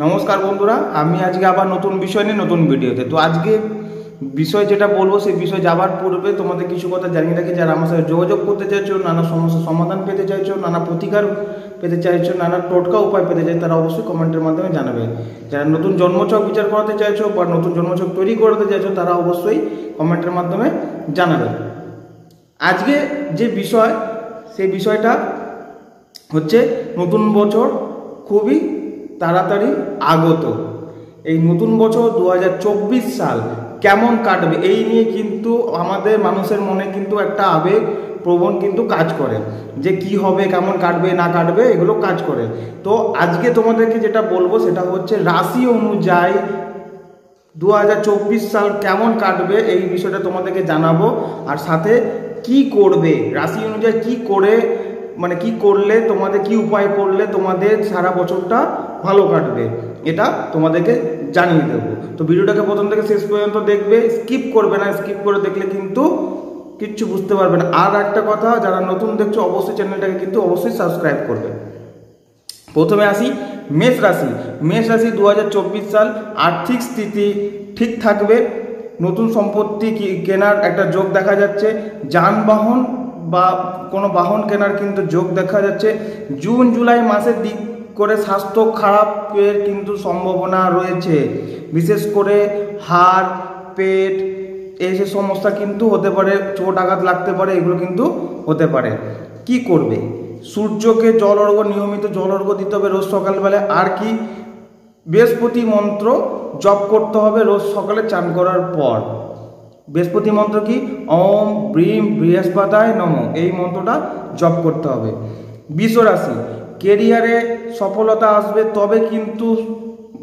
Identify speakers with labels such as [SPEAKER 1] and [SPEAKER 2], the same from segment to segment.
[SPEAKER 1] নমস্কার বন্ধুরা, আমি আজকে আবার নতুন বিষয় নিয়ে নতুন ভিডিওতে। তো আজকে বিষয় যেটা বলবো সেই বিষয় যাবার পূর্বে তোমাদের কিছু কথা জানিয়ে রাখি। যারা আমার সাথে যোগাযোগ করতে চাইছো, নানা সমস্যার সমাধান পেতে চাইছো, নানা প্রতিকার পেতে চাইছো, নানা টোটকা উপায় পেতে চাই, তারা অবশ্যই কমেন্টের মাধ্যমে জানাবে। যারা নতুন জন্মছক বিচার করাতে চাইছো বা নতুন জন্মছক তৈরি করতে চাইছো, তারা অবশ্যই কমেন্টের মাধ্যমে জানাবে। আজকে যে বিষয়, সেই বিষয়টা হচ্ছে নতুন বছর খুবই তাড়াতাড়ি আগত। এই নতুন বছর 2024 সাল কেমন কাটবে এই নিয়ে কিন্তু আমাদের মানুষের মনে কিন্তু একটা আবেগ প্রবণ কিন্তু কাজ করে, যে কি হবে, কেমন কাটবে না কাটবে, এগুলো কাজ করে। তো আজকে তোমাদেরকে যেটা বলবো সেটা হচ্ছে রাশি অনুযায়ী 2024 সাল কেমন কাটবে এই বিষয়টা তোমাদেরকে জানাবো। আর সাথে কি করবে, রাশি অনুযায়ী কি করে, মানে কি করলে তোমাদের, কি উপায় করলে তোমাদের সারা বছরটা ভালো কাটবে, এটা তোমাদেরকে জানিয়ে দেবো। তো ভিডিওটাকে প্রথম থেকে শেষ পর্যন্ত দেখবে, স্কিপ করবে না। স্কিপ করে দেখলে কিন্তু কিচ্ছু বুঝতে পারবে না। আর একটা কথা, যারা নতুন দেখছো অবশ্যই চ্যানেলটাকে কিন্তু অবশ্যই সাবস্ক্রাইব করবে। প্রথমে আসি মেষ রাশি। মেষ রাশি 2024 সাল আর্থিক স্থিতি ঠিক থাকবে। নতুন সম্পত্তি কেনার একটা যোগ দেখা যাচ্ছে। যানবাহন বা কোনো বাহন কেনার কিন্তু যোগ দেখা যাচ্ছে। জুন জুলাই মাসের দিক করে স্বাস্থ্য খারাপের কিন্তু সম্ভাবনা রয়েছে। বিশেষ করে হাড়, পেট, এই যে সমস্যা কিন্তু হতে পারে, চোট আঘাত লাগতে পারে, এগুলো কিন্তু হতে পারে। কি করবে? সূর্যকে জল অর্ঘ্য, নিয়মিত জল অর্ঘ্য দিতে হবে রোজ সকালবেলায়। আর কি, বৃহস্পতি মন্ত্র জপ করতে হবে রোজ সকালে চান করার পর। বৃহস্পতি মন্ত্র কি? ওম ব্রিম বৃহস্পতায় নমঃ, এই মন্ত্রটা জপ করতে হবে। বৃষ রাশি, কেরিয়ারে সফলতা আসবে, তবে কিন্তু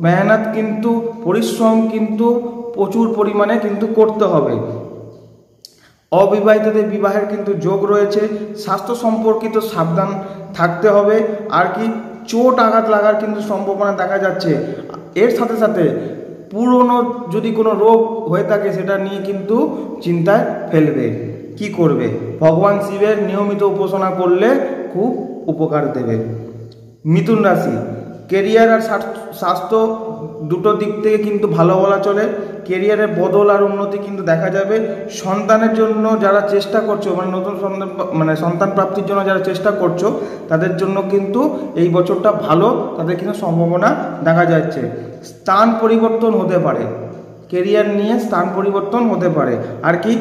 [SPEAKER 1] মেহনত, কিন্তু পরিশ্রম কিন্তু প্রচুর পরিমাণে কিন্তু করতে হবে। অবিবাহিতদের বিবাহের কিন্তু যোগ রয়েছে। স্বাস্থ্য সম্পর্কিত সাবধান থাকতে হবে। আর কি, চোট আঘাত লাগার কিন্তু সম্ভাবনা দেখা যাচ্ছে। এর সাথে সাথে পুরনো যদি কোনো রোগ হয়ে থাকে সেটা নিয়ে কিন্তু চিন্তায় ফেলবে। কি করবে? ভগবান শিবের নিয়মিত উপাসনা করলে খুব উপকার দেবে। মিথুন রাশি, কেরিয়ার আর স্বাস্থ্য দুটো দিক থেকে কিন্তু ভালো বলা চলে। কেরিয়ারের বদল আর উন্নতি কিন্তু দেখা যাবে। সন্তানের জন্য যারা চেষ্টা করছো, মানে নতুন সন্তান প্রাপ্তির জন্য যারা চেষ্টা করছো, তাদের জন্য কিন্তু এই বছরটা ভালো, তাদের কিন্তু সম্ভাবনা দেখা যাচ্ছে। স্থান পরিবর্তন হতে পারে, কেরিয়ার নিয়ে স্থান পরিবর্তন হতে পারে। আর কি,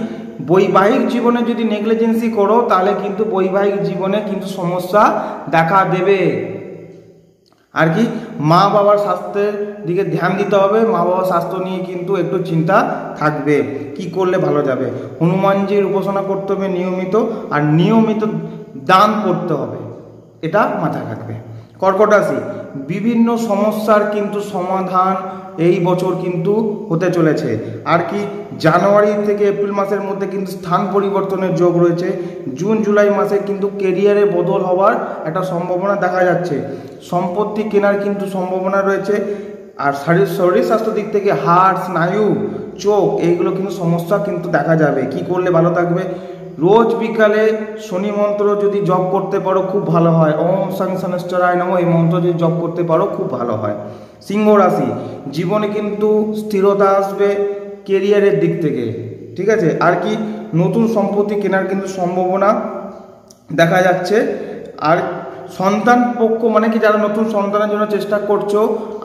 [SPEAKER 1] বৈবাহিক জীবনে যদি নেগলিজেন্সি করো তাহলে কিন্তু বৈবাহিক জীবনে কিন্তু সমস্যা দেখা দেবে। আর কি, মা বাবার স্বাস্থ্যের দিকে ধ্যান দিতে হবে। মা বাবার স্বাস্থ্য নিয়ে কিন্তু একটু চিন্তা থাকবে। কি করলে ভালো যাবে? হনুমানজির উপাসনা করতে হবে নিয়মিত, আর নিয়মিত দান করতে হবে, এটা মাথায় রাখবে। কর্কট রাশি, বিভিন্ন সমস্যার কিন্তু সমাধান এই বছর কিন্তু হতে চলেছে। আর কি, জানুয়ারি থেকে এপ্রিল মাসের মধ্যে কিন্তু স্থান পরিবর্তনের যোগ রয়েছে। জুন জুলাই মাসে কিন্তু কেরিয়ারে বদল হওয়ার একটা সম্ভাবনা দেখা যাচ্ছে। সম্পত্তি কেনার কিন্তু সম্ভাবনা রয়েছে। আর শরীর স্বাস্থ্য দিক থেকে হাড়, স্নায়ু, চোখ, এইগুলো কিন্তু সমস্যা কিন্তু দেখা যাবে। কি করলে ভালো থাকবে? রোজ বিকালে শনি মন্ত্র যদি জপ করতে পারো খুব ভালো হয়। ওম শনি শনিশ্চরায় নমঃ, এই মন্ত্র যদি জপ করতে পারো খুব ভালো হয়। সিংহ রাশি, জীবনে কিন্তু স্থিরতা আসবে কেরিয়ারের দিক থেকে, ঠিক আছে। আর কি, নতুন সম্পত্তি কেনার কিন্তু সম্ভাবনা দেখা যাচ্ছে। আর সন্তান পক্ষ, মানে কি যারা নতুন সন্তানের জন্য চেষ্টা করছো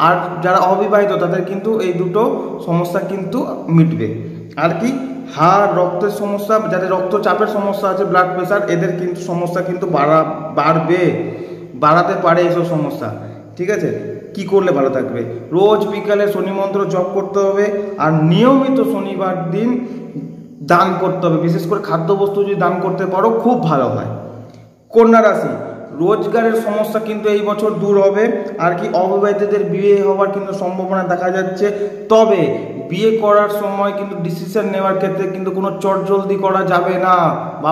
[SPEAKER 1] আর যারা অবিবাহিত, তাদের কিন্তু এই দুটো সমস্যা কিন্তু মিটবে। আর কি, হাড়, রক্তের সমস্যা, যাদের রক্তচাপের সমস্যা আছে, ব্লাড প্রেশার, এদের কিন্তু সমস্যা কিন্তু বাড়াতে পারে এইসব সমস্যা, ঠিক আছে। কি করলে ভালো থাকবে? রোজ বিকালে শনি মন্ত্র জপ করতে হবে, আর নিয়মিত শনিবার দিন দান করতে হবে। বিশেষ করে খাদ্যবস্তু যদি দান করতে পারো খুব ভালো হয়। কন্যা রাশি, রোজগারের সমস্যা কিন্তু এই বছর দূর হবে। আর কি, অবিবাহিতদের বিয়ে হওয়ার কিন্তু সম্ভাবনা দেখা যাচ্ছে। তবে বিয়ে করার সময় কিন্তু ডিসিশন নেওয়ার ক্ষেত্রে কিন্তু কোনো চটজলদি করা যাবে না, বা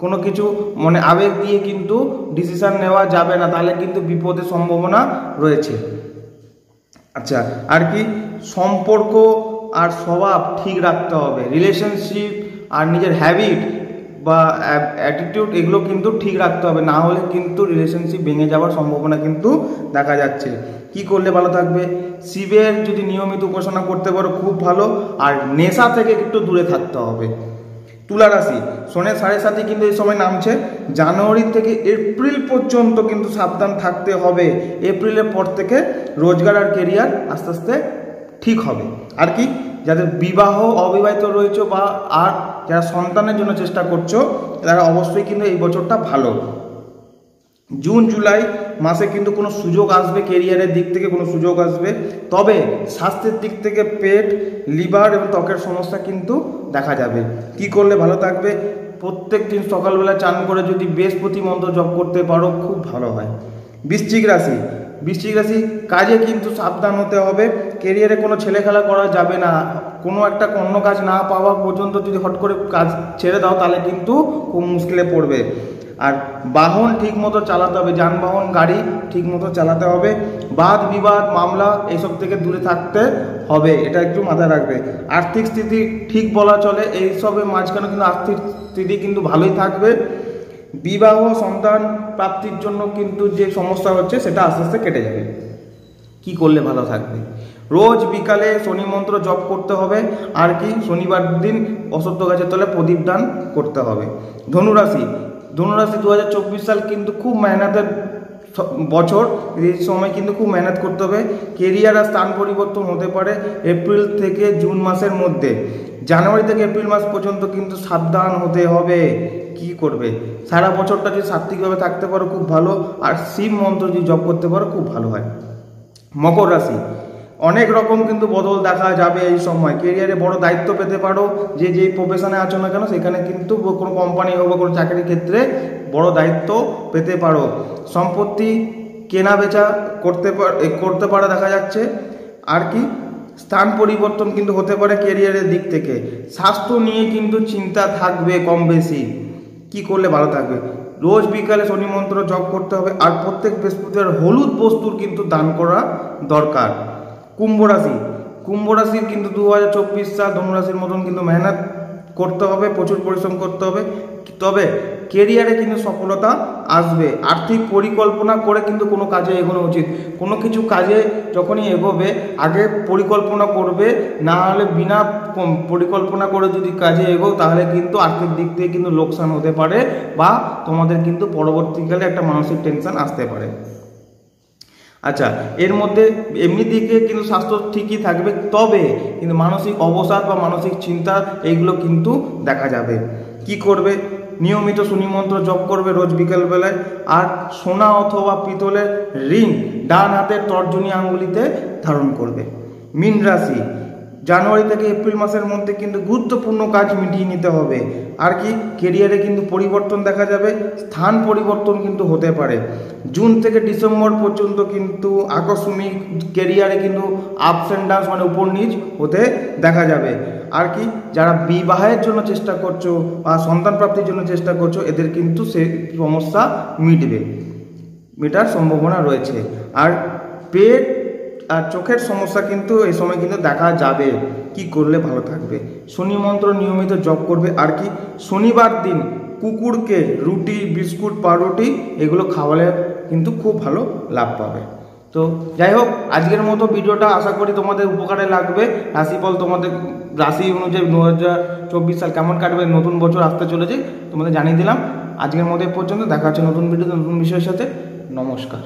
[SPEAKER 1] কোনো কিছু মানে আবেগ দিয়ে কিন্তু ডিসিশন নেওয়া যাবে না, তাহলে কিন্তু বিপদের সম্ভাবনা রয়েছে। আচ্ছা, আর কি, সম্পর্ক আর স্বভাব ঠিক রাখতে হবে। রিলেশনশিপ আর নিজের হ্যাবিট বা অ্যাটিটিউড এগুলো কিন্তু ঠিক রাখতে হবে, না হলে কিন্তু রিলেশনশিপ ভেঙে যাওয়ার সম্ভাবনা কিন্তু দেখা যাচ্ছে। কি করলে ভালো থাকবে? শিবের যদি নিয়মিত উপাসনা করতে পারো খুব ভালো, আর নেশা থেকে একটু দূরে থাকতে হবে। তুলা রাশি, শনির 7.5 কিন্তু এই সময় নামছে। জানুয়ারি থেকে এপ্রিল পর্যন্ত কিন্তু সাবধান থাকতে হবে। এপ্রিলের পর থেকে রোজগার আর কেরিয়ার আস্তে আস্তে ঠিক হবে। আর কি, যাদের বিবাহ অবিবাহিত রয়েছে বা আর যারা সন্তানের জন্য চেষ্টা করছো, তারা অবশ্যই কিন্তু এই বছরটা ভালো। জুন জুলাই মাসে কিন্তু কোনো সুযোগ আসবে, কেরিয়ারের দিক থেকে কোনো সুযোগ আসবে, তবে স্বাস্থ্যের দিক থেকে পেট, লিভার এবং ত্বকের সমস্যা কিন্তু দেখা যাবে। কি করলে ভালো থাকবে? প্রত্যেক দিন সকালবেলা চান করে যদি বৃহস্পতি মন্ত্র জপ করতে পারো খুব ভালো হয়। বৃশ্চিক রাশি, বৃশ্চিক রাশি, কাজে কিন্তু সাবধান হতে হবে। কেরিয়ারে কোনো ছেলেখেলা করা যাবে না। কোনো একটা অন্য কাজ না পাওয়া পর্যন্ত যদি হট করে কাজ ছেড়ে দাও তাহলে কিন্তু খুব মুশকিলে পড়বে। আর বাহন ঠিক মতো চালাতে হবে, যানবাহন গাড়ি ঠিক মতো চালাতে হবে। বাদ বিবাদ মামলা এইসব থেকে দূরে থাকতে হবে, এটা একটু মাথায় রাখবে। আর্থিক স্থিতি ঠিক বলা চলে, এইসবের মাঝখানে কিন্তু আর্থিক স্থিতি কিন্তু ভালোই থাকবে। বিবাহ সন্তান প্রাপ্তির জন্য কিন্তু যে সমস্যা হচ্ছে সেটা আস্তে আস্তে কেটে যাবে। কি করলে ভালো থাকবে? রোজ বিকালে শনি মন্ত্র জপ করতে হবে। আর কি, শনিবার দিন অশ্বত্থ গাছের তলে প্রদীপ দান করতে হবে। ধনুরাশি, ধনুরাশি 2024 সাল কিন্তু খুব মেহনতের বছর। এই সময় কিন্তু খুব মেহনত করতে হবে। কেরিয়ার আর স্থান পরিবর্তন হতে পারে এপ্রিল থেকে জুন মাসের মধ্যে। জানুয়ারি থেকে এপ্রিল মাস পর্যন্ত কিন্তু সাবধান হতে হবে। কি করবে? সারা বছরটা যদি সাত্ত্বিকভাবে থাকতে পারো খুব ভালো, আর শিব মন্ত্র যদি জপ করতে পারো খুব ভালো হয়। মকর রাশি, অনেক রকম কিন্তু বদল দেখা যাবে এই সময়। কেরিয়ারে বড় দায়িত্ব পেতে পারো, যে যেই প্রফেশনে আছো না কেন সেখানে কিন্তু কোনো কোম্পানি হোক বা কোনো চাকরির ক্ষেত্রে বড় দায়িত্ব পেতে পারো। সম্পত্তি কেনা বেচা করতে পারা দেখা যাচ্ছে। আর কি, স্থান পরিবর্তন কিন্তু হতে পারে কেরিয়ারের দিক থেকে। স্বাস্থ্য নিয়ে কিন্তু চিন্তা থাকবে কম বেশি। কি করলে ভালো থাকবে? রোজ বিকালে শনি মন্ত্র জপ করতে হবে, আর প্রত্যেক বৃহস্পতিবার হলুদ বস্তুর কিন্তু দান করা দরকার। কুম্ভ রাশি, কুম্ভ রাশির কিন্তু 2024 সাল ধনুরাশির মতন কিন্তু মেহনত করতে হবে, প্রচুর পরিশ্রম করতে হবে, তবে কেরিয়ারে কিন্তু সফলতা আসবে। আর্থিক পরিকল্পনা করে কিন্তু কোনো কাজে এগোনো উচিত। কোনো কিছু কাজে যখনই এগোবে আগে পরিকল্পনা করবে, না হলে বিনা পরিকল্পনা করে যদি কাজে এগো তাহলে কিন্তু আর্থিক দিক থেকে কিন্তু লোকসান হতে পারে, বা তোমাদের কিন্তু পরবর্তীকালে একটা মানসিক টেনশন আসতে পারে। আচ্ছা, এর মধ্যে এমনি দিকে কিন্তু স্বাস্থ্য ঠিকই থাকবে, তবে কিন্তু মানসিক অবসাদ বা মানসিক চিন্তা এইগুলো কিন্তু দেখা যাবে। কি করবে? নিয়মিত শনি মন্ত্র জপ করবে রোজ বিকেলবেলায়, আর সোনা অথবা পিতলের রিং ডান হাতের তর্জনী আঙ্গুলিতে ধারণ করবে। মীন রাশি, জানুয়ারি থেকে এপ্রিল মাসের মধ্যে কিন্তু গুরুত্বপূর্ণ কাজ মিটিয়ে নিতে হবে। আর কি, কেরিয়ারে কিন্তু পরিবর্তন দেখা যাবে, স্থান পরিবর্তন কিন্তু হতে পারে। জুন থেকে ডিসেম্বর পর্যন্ত কিন্তু আকস্মিক কেরিয়ারে কিন্তু আপস অ্যান্ড ডাউন মানে উপর নিচ হতে দেখা যাবে। আর কি, যারা বিবাহের জন্য চেষ্টা করছো বা সন্তান প্রাপ্তির জন্য চেষ্টা করছো এদের কিন্তু সেই সমস্যা মেটার সম্ভাবনা রয়েছে। আর পেট আর চোখের সমস্যা কিন্তু এই সময় কিন্তু দেখা যাবে। কি করলে ভালো থাকবে? শনি মন্ত্র নিয়মিত জপ করবে। আর কি, শনিবার দিন কুকুরকে রুটি, বিস্কুট, পাউরুটি এগুলো খাওয়ালে কিন্তু খুব ভালো লাভ পাবে। তো যাই হোক, আজকের মতো ভিডিওটা আশা করি তোমাদের উপকারে লাগবে। রাশিফল তোমাদের রাশি অনুযায়ী 2024 সাল কেমন কাটবে, নতুন বছর আসতে চলেছে, তোমাদের জানিয়ে দিলাম। আজকের মতো পর্যন্ত, দেখা হচ্ছে নতুন ভিডিওতে নতুন বিষয়ের সাথে। নমস্কার।